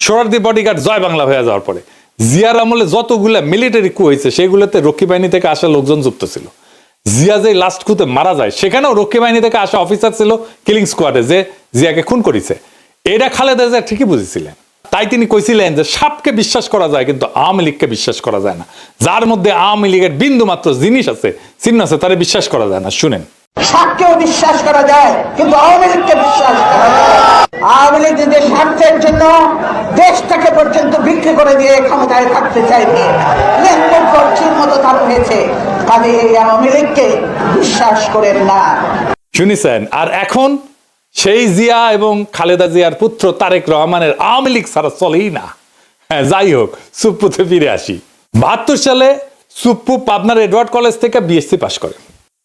সোহরাওয়ার্দী বডিগার্ড জয় বাংলা হয়ে যাওয়ার পরে। জিয়ার আমলে যতগুলা মিলিটারি কু হয়েছে সেগুলোতে রক্ষী বাহিনী থেকে আসা লোকজন যুক্ত ছিল। জিয়া যে লাস্ট কুতে মারা যায় সেখানেও রক্ষী বাহিনী থেকে আসা অফিসার ছিল কিলিং স্কোয়াডে, যে জিয়াকে খুন করেছে। এটা খালেদা জিয়া ঠিকই বুঝেছিলেন। তাই তিনি কইছিলেন যে সাপকে বিশ্বাস করা যায় কিন্তু আওয়ামী লীগকে বিশ্বাস করা যায় না। যার মধ্যে আওয়ামী লীগের বিন্দু মাত্র জিনিস আছে, চিহ্ন আছে, তারে বিশ্বাস করা যায় না। শুনেন, সাপকেও বিশ্বাস করা যায় কিন্তু আওয়ামী লীগকে বিশ্বাস করা যায় না। আওয়ামী লীগ নিজের স্বার্থের জন্য দেশটাকে পর্যন্ত বিক্রি করে দিয়ে ক্ষমতায় থাকতে চাইবে, লেনদেন করছির মতো তার হয়েছে। কাজে এই আওয়ামী লীগকে বিশ্বাস করেন না। শুনেছেন? আর এখন সেই জিয়া এবং খালেদা জিয়ার পুত্র তারেক রহমানের আওয়ামী লীগ ছাড়া চলেই না। হ্যাঁ, যাই হোক, সুপ্পুতে ফিরে আসি। 72 সালে সুপ্পু পাবনার এডওয়ার্ড কলেজ থেকে বিএসসি পাশ করে।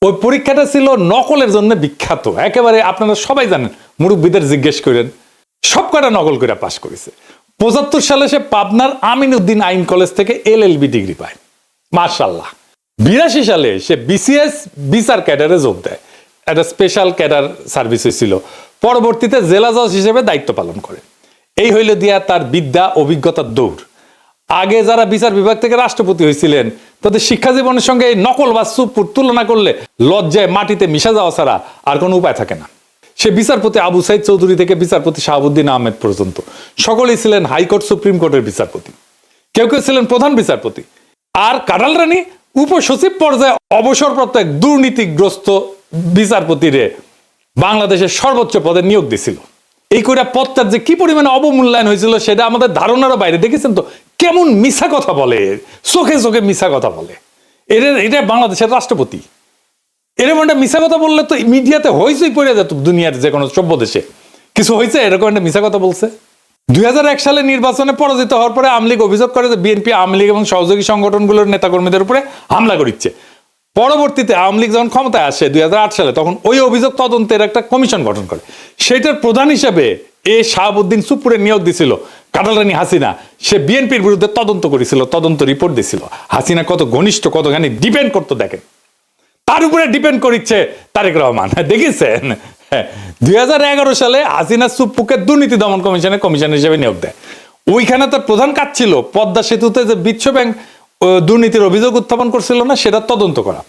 ওই পরীক্ষাটা ছিল নকলের জন্য বিখ্যাত, একেবারে আপনারা সবাই জানেন, মুরব্বীদের জিজ্ঞেস করেন, সব কটা নকল করে পাশ করেছে। 75 সালে সে পাবনার আমিনউদ্দিন আইন কলেজ থেকে এলএলবি ডিগ্রি পায়, মাশাআল্লাহ। 82 সালে সে বিসিএস বিচার ক্যাডারে যোগ দেয়, একটা স্পেশাল ক্যাডার সার্ভিস ছিল। পরবর্তীতে জেলা জজ হিসেবে দায়িত্ব পালন করে। এই হইল দিয়া তার বিদ্যা অভিজ্ঞতার দৌড়। আগে যারা বিচার বিভাগ থেকে রাষ্ট্রপতি হয়েছিলেন তাদের শিক্ষা জীবনের সঙ্গে এই নকল বা সুপ্পুর তুলনা করলে লজ্জায় মাটিতে মিশা যাওয়া ছাড়া আর কোনো উপায় থাকে না। সে বিচারপতি আবু সাইদ চৌধুরী থেকে বিচারপতি শাহাবুদ্দিন আহমেদ পর্যন্ত সকলেই ছিলেন হাইকোর্ট সুপ্রিম কোর্টের বিচারপতি, কেউ কেউ ছিলেন প্রধান বিচারপতি। আর কাঁঠাল রানী উপসচিব পর্যায়ে অবসরপ্রাপ্ত এক দুর্নীতিগ্রস্ত বিচারপতিরে বাংলাদেশের সর্বোচ্চ পদে নিয়োগ দিছিল। এই কইরা পদটার যে কি পরিমাণে অবমূল্যায়ন হয়েছিল সেটা আমাদের ধারণারও বাইরে। দেখেছেন তো কেমন মিছা কথা বলে, চোখে চোখে মিছা কথা বলে। এটা বাংলাদেশের রাষ্ট্রপতি। এরকম একটা মিছা কথা বললে তো মিডিয়াতে হইচই পড়ে যেত দুনিয়ার যে কোনো সভ্য দেশে। কিছু হয়েছে এরকম একটা মিছা কথা বলছে। 2001 সালে নির্বাচনে পরাজিত হওয়ার পরে আওয়ামী লীগ অভিযোগ করে যে বিএনপি, আওয়ামী লীগ এবং সহযোগী সংগঠনগুলোর নেতাকর্মীদের উপরে হামলা করিচ্ছে। পরবর্তীতে আওয়ামী লীগ যখন ক্ষমতায় আসে 2008 সালে, তখন ওই অভিযোগ তদন্তের একটা কমিশন গঠন করে। সেটার প্রধান হিসেবে শাহাবুদ্দিন সুপ্পুরে নিয়োগ দিছিল কাঁঠাল রানী হাসিনা। সে বিএনপির বিরুদ্ধে তদন্ত করেছিল, তদন্ত রিপোর্ট দিছিল। হাসিনা কত ঘনিষ্ঠ, কতখানি ডিপেন্ড করতো দেখেন। তার উপরে ডিপেন্ড করিচ্ছে তারেক রহমান, দেখেছেন? 2011 সালে হাসিনা সুপ্পুকে দুর্নীতি দমন কমিশনের কমিশনার হিসেবে নিয়োগ দেয়। ওইখানে তার প্রধান কাজ ছিল পদ্মা সেতুতে যে বিশ্ব ব্যাংক দুর্নীতির অভিযোগ উত্থাপন করছিল না, সেটা তদন্ত করা।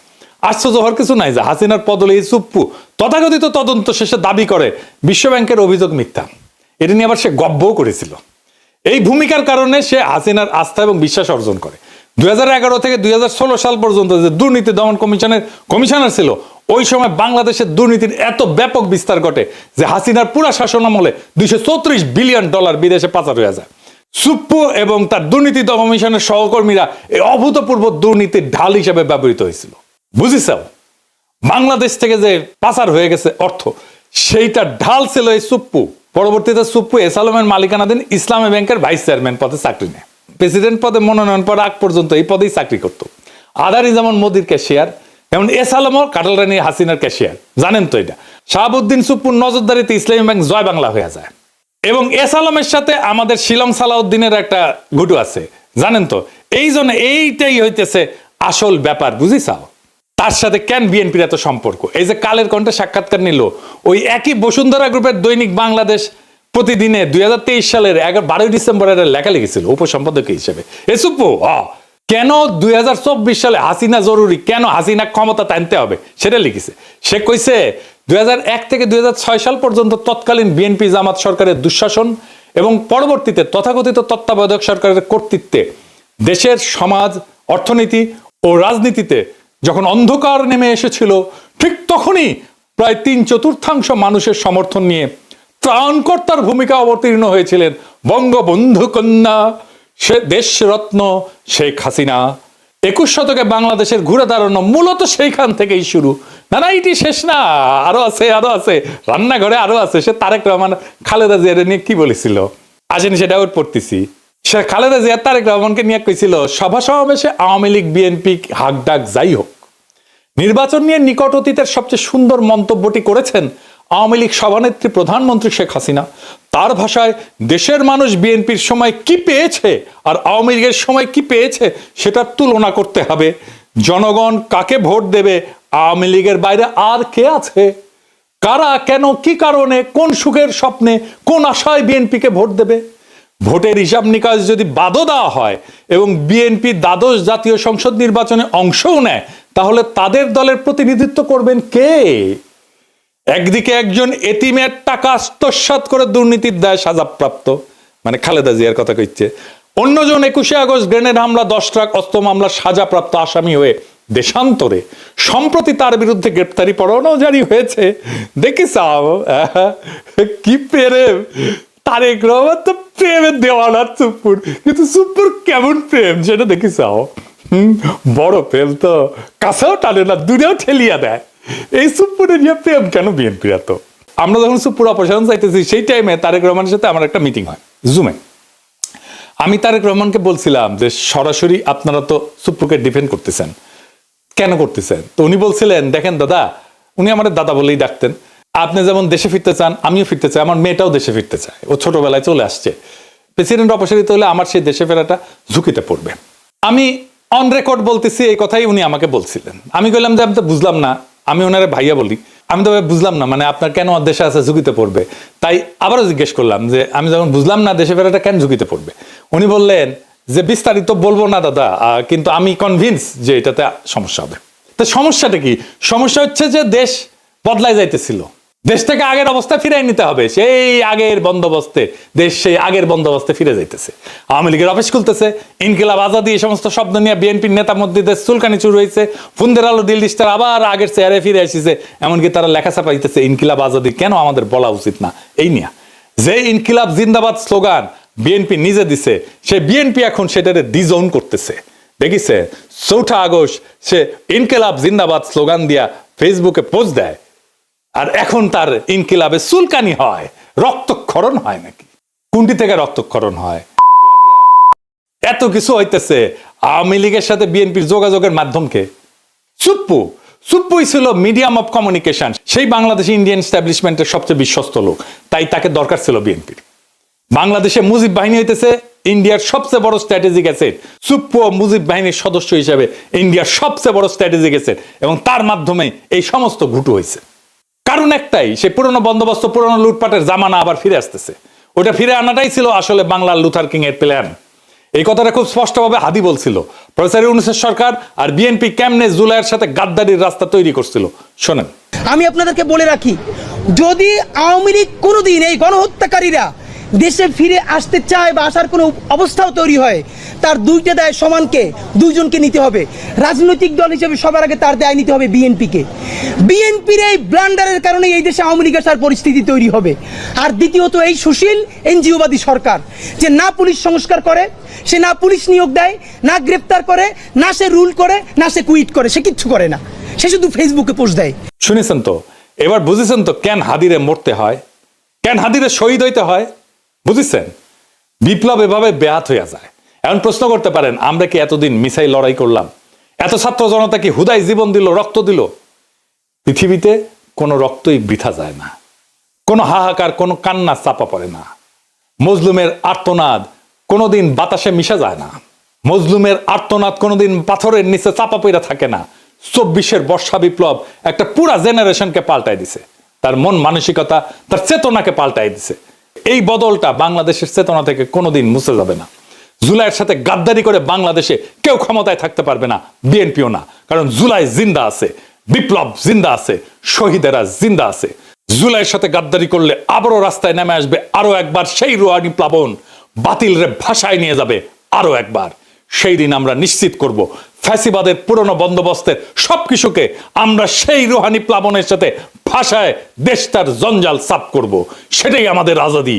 আশ্চর্য হওয়ার কিছু নাই যে হাসিনার পদলে এই সুপ্পু তথাকথিত তদন্ত শেষে দাবি করে বিশ্ব ব্যাংকের অভিযোগ মিথ্যা। এটা নিয়ে আবার সে গব্বও করেছিল। এই ভূমিকার কারণে সে হাসিনার আস্থা এবং বিশ্বাস অর্জন করে। 2011 থেকে 2016 সাল পর্যন্ত যে দুর্নীতি দমন কমিশনের কমিশনার ছিল, ওই সময় বাংলাদেশের দুর্নীতির এত ব্যাপক বিস্তার ঘটে যে হাসিনার পুরা শাসনামলে $234 বিলিয়ন বিদেশে পাচার হয়ে যায়। সুপ্পু এবং তার দুর্নীতি দমন কমিশনের সহকর্মীরা এই অভূতপূর্ব দুর্নীতির ঢাল হিসেবে ব্যবহৃত হয়েছিল। বুঝিস? বাংলাদেশ থেকে যে পাচার হয়ে গেছে অর্থ, সেইটা ঢাল ছিল এই সুপ্পু। পরবর্তীতে সুপ্পু এস আলমের মালিকানাধীন ইসলামী ব্যাংকের ভাইস চেয়ারম্যান পদে চাকরি নেয়। প্রেসিডেন্ট পদে মনোনয়ন পাওয়ার আগ পর্যন্ত এই পদেই চাকরি করত। আদানি যেমন মোদির ক্যাশিয়ার, যেমন এস আলমও কাঁঠাল রানী হাসিনার ক্যাশিয়ার। জানেন তো এটা? শাহাবুদ্দিন সুপ্পুর নজরদারিতে ইসলামী ব্যাংক জয় বাংলা হয়ে যায়। এবং এস আলমের সাথে আমাদের শিলং সালাউদ্দিনের একটা ঘুটু আছে, জানেন তো? এই জন্য এইটাই হইতেছে আসল ব্যাপার, বুঝিসাও? তার সাথে কেন বিএনপির এত সম্পর্ক? এই যে কালের কণ্ঠে সাক্ষাৎকার নিল, ওই একই বসুন্ধরা গ্রুপের দৈনিক বাংলাদেশ প্রতিদিনে 2023 সালের 12 ডিসেম্বরের লেখা লিখেছিল উপসম্পাদক হিসেবে। এ সুপ্পু কেন 2024 সালে হাসিনা জরুরি, কেন হাসিনা ক্ষমতা টানতে হবে সেটা লিখেছে। সে কইছে 2001 থেকে 2006 সাল পর্যন্ত তৎকালীন বিএনপি জামাত সরকারের দুঃশাসন এবং পরবর্তীতে তথাকথিত তত্ত্বাবধায়ক সরকারের কর্তৃত্বে দেশের সমাজ, অর্থনীতি ও রাজনীতিতে যখন অন্ধকার নেমে এসেছিল, ঠিক তখনই প্রায় 3/4 মানুষের সমর্থন নিয়ে ত্রাণকর্তার ভূমিকা অবতীর্ণ হয়েছিলেন বঙ্গবন্ধু কন্যা সে দেশরত্ন শেখ হাসিনা। 21 শতকে বাংলাদেশের ঘুরে দাঁড়ানো মূলত সেইখান থেকেই শুরু। না এটি শেষ না, আরো আছে, রান্নাঘরে আরো আছে। সে তারেক রহমান খালেদা জিয়ার নিয়ে কি বলেছিল আসেনি, সেটা আউট পড়তেছি। সে খালেদা জিয়া তারেক রহমানকে নিয়ে কইছিল, সভা সমাবেশে আওয়ামী লীগ বিএনপি হাক ডাক যাই হোক, নির্বাচন নিয়ে নিকট অতীতের সবচেয়ে সুন্দর মন্তব্যটি করেছেন আওয়ামী লীগ সভানেত্রী প্রধানমন্ত্রী শেখ হাসিনা, তার ভাষায় দেশের মানুষ বিএনপির সময় কি পেয়েছে আর আওয়ামী লীগের সময় কি পেয়েছে সেটার তুলনা করতে হবে। জনগণ কাকে ভোট দেবে, আওয়ামী লীগের বাইরে আর কে আছে? কারা, কেন, কি কারণে, কোন সুখের স্বপ্নে, কোন আশায় বিএনপিকে ভোট দেবে? ভোটের হিসাব নিকাশ যদি বাদও দেওয়া হয় এবং বিএনপি দ্বাদশ জাতীয় সংসদ নির্বাচনে অংশও নেয়, তাহলে তাদের দলের প্রতিনিধিত্ব করবেন কে? একদিকে একজন এতিমের টাকা আত্মসাৎ করে দুর্নীতির দায়ে সাজাপ্রাপ্ত, মানে খালেদা জিয়ার কথা কইছে, অন্যজন 21শে আগস্ট গ্রেনেড হামলা 10 ট্রাক অস্ত্র মামলা সাজাপ্রাপ্ত আসামি হয়ে দেশান্তরে। সম্প্রতি তার বিরুদ্ধে গ্রেপ্তারি পরোয়ানাও জারি হয়েছে। দেখিস কি প্রেম! তারেক রহমান তো প্রেমের দেওয়ানা চুপ্পুর, কিন্তু চুপ্পুর কেমন প্রেম সেটা দেখিস। বড় প্রেম তো কাছেও টানে না, দূরেও ঠেলিয়া দেয়। এই চুপ্পুরে নিয়ে প্রেম কেন বিএনপির এত? আমরা যখন চুপ্পুর অপসারণ চাইতেছি সেই টাইমে তারেক রহমানের সাথে আমার একটা মিটিং হয় জুমে। আমি তারেক রহমানকে বলছিলাম যে সরাসরি আপনারা তো চুপ্পুকে ডিফেন্ড করতেছেন, কেন করতেছেন? তো উনি বলছিলেন, দেখেন দাদা, উনি আমাদের দাদা বলেই ডাকতেন, আপনি যেমন দেশে ফিরতে চান আমিও ফিরতে চাই, আমার মেয়েটাও দেশে ফিরতে চায়, ও ছোটবেলায় চলে আসছে। প্রেসিডেন্ট অপসারিত হলে আমার সেই দেশে ফেরাটা ঝুঁকিতে পড়বে। আমি অন রেকর্ড বলতেছি এই কথাই উনি আমাকে বলছিলেন। আমি কইলাম যে আমি তো বুঝলাম না, আমি ওনারে ভাইয়া বলি, আমি তো বুঝলাম না, মানে আপনার কেন দেশে আছে ঝুঁকিতে পড়বে? তাই আবারও জিজ্ঞেস করলাম যে আমি যখন বুঝলাম না দেশে ফেরাটা কেন ঝুঁকিতে পড়বে, উনি বললেন যে বিস্তারিত বলবো না দাদা, কিন্তু আমি কনভিন্স যে এটাতে সমস্যা হবে। তো সমস্যাটা কি? সমস্যা হচ্ছে যে দেশ বদলাই যাইতেছিল, দেশটাকে আগের অবস্থায় ফিরাই নিতে হবে। সেই আগের বন্দোবস্তে দেশ সেই আগের বন্দোবস্তে ফিরে যাইতেছে। আওয়ামী লীগের অফিস খুলতেছে, ইনকিলাব আজাদি এই সমস্ত শব্দ নিয়ে বিএনপির নেতা মধ্যে চুলকানি শুরু হয়েছে। ফুন্দের আলো দিল স্টার আবার আগের চেয়ারে ফিরে এসেছে, এমনকি তারা লেখা ছাপাইতেছে ইনকিলাব আজাদি কেন আমাদের বলা উচিত না এই নিয়ে। যে ইনকিলাব জিন্দাবাদ স্লোগান বিএনপি নিজে দিছে, সে বিএনপি এখন সেটারে ডিজোন করতেছে। দেখিছে 4 আগস্ট সে ইনকিলাব জিন্দাবাদ স্লোগান দিয়া ফেসবুকে পোস্ট দেয়, আর এখন তার ইনকিলাবে চুলকানি হয়, রক্তক্ষরণ হয় নাকি? কোনটি থেকে রক্তক্ষরণ হয়? এত কিছু হইতেছে, আওয়ামী লীগের সাথে বিএনপির যোগাযোগের মাধ্যমকে চুপ্পুই ছিল মিডিয়াম অফ কমিউনিকেশন। সেই বাংলাদেশে ইন্ডিয়ান এস্টাবলিশমেন্টের সবচেয়ে বিশ্বস্ত লোক, তাই তাকে দরকার ছিল বিএনপির। বাংলাদেশে মুজিব বাহিনী হইতেছে ইন্ডিয়ার সবচেয়ে বড় স্ট্র্যাটেজিক অ্যাসেট। চুপ্পু মুজিব বাহিনীর সদস্য হিসেবে ইন্ডিয়ার সবচেয়ে বড় স্ট্র্যাটেজিক অ্যাসেট, এবং তার মাধ্যমে এই সমস্ত ঘুটু হয়েছে। কারণ একটাই, সে পুরনো বন্দোবস্ত, পুরনো লুটপাটের জামানা আবার ফিরে আসতেছে। ওটা ফিরে আনাটাই ছিল আসলে বাংলার লুথার কিং এর প্ল্যান। এই কথাটা খুব স্পষ্টভাবে হাদি বলছিল। প্রফেসর ইউনূসের সরকার আর বিএনপি কেমনে জুলাইয়ের সাথে গাদ্দারির রাস্তা তৈরি করছিল শোনেন। আমি আপনাদেরকে বলে রাখি, যদি আওয়ামী লীগ কোনোদিন এই গণহত্যাকারীরা দেশে ফিরে আসতে চায় বা আসার কোনো অবস্থাও তৈরি হয়, তার দুইটা দায় সমানকে দুইজনকে নিতে হবে। রাজনৈতিক দল হিসেবে সবার আগে তার দায় নিতে হবে বিএনপিকে। বিএনপির এই ব্লান্ডারের কারণে এই দেশে আওয়ামী লীগ আসার পরিস্থিতি তৈরি হবে। আর দ্বিতীয়ত এই সুশীল এনজিওবাদী সরকার, যে না পুলিশ সংস্কার করে, সে না পুলিশ নিয়োগ দেয়, না গ্রেপ্তার করে, না সে রুল করে, না সে কুইট করে, সে কিচ্ছু করে না, সে শুধু ফেসবুকে পোস্ট দেয়। শুনেছেন তো, এবার বুঝেছেন তো কেন হাদিরে মরতে হয়, কেন হাদিরে শহীদ হইতে হয়? বুঝেছেন? বিপ্লব এভাবে ব্যাহত হইয়া যায়। এখন প্রশ্ন করতে পারেন, আমরা কি এতদিন মিসাইল লড়াই করলাম? এত ছাত্র জনতা কি হুদাই জীবন দিল, রক্ত দিল? পৃথিবীতে কোনো রক্তই বৃথা যায় না, কোনো হাহাকার, কোনো কান্না চাপা পড়ে না। মজলুমের আর্তনাদ কোনোদিন বাতাসে মিশে যায় না, মজলুমের আর্তনাদ কোনোদিন পাথরের নিচে চাপা পড়ে থাকে না। 24-এর বর্ষা বিপ্লব একটা পুরা জেনারেশনকে পাল্টাই দিছে, তার মন মানসিকতা, তার চেতনাকে পাল্টাই দিছে। এই বদলটা বাংলাদেশের চেতনা থেকে কোনোদিন মুছে যাবে না। জুলাইয়ের সাথে গাদ্দারি করে বাংলাদেশে কেউ ক্ষমতায় থাকতে পারবে না, বিএনপিও না। কারণ জুলাই জিন্দা আছে, বিপ্লব জিন্দা আছে, শহীদেরা জিন্দা আছে। জুলাইয়ের সাথে গাদ্দারি করলে আবারও রাস্তায় নেমে আসবে আরো একবার সেই রুহানি প্লাবন, বাতিল রে ভাষায় নিয়ে যাবে আরো একবার। সেই দিন আমরা নিশ্চিত করব ফ্যাসিবাদের পুরনো বন্দোবস্তের সবকিছুকে আমরা সেই রুহানি প্লাবনের সাথে ভাষায় দেশটার জঞ্জাল সাফ করব। সেটাই আমাদের আজাদি।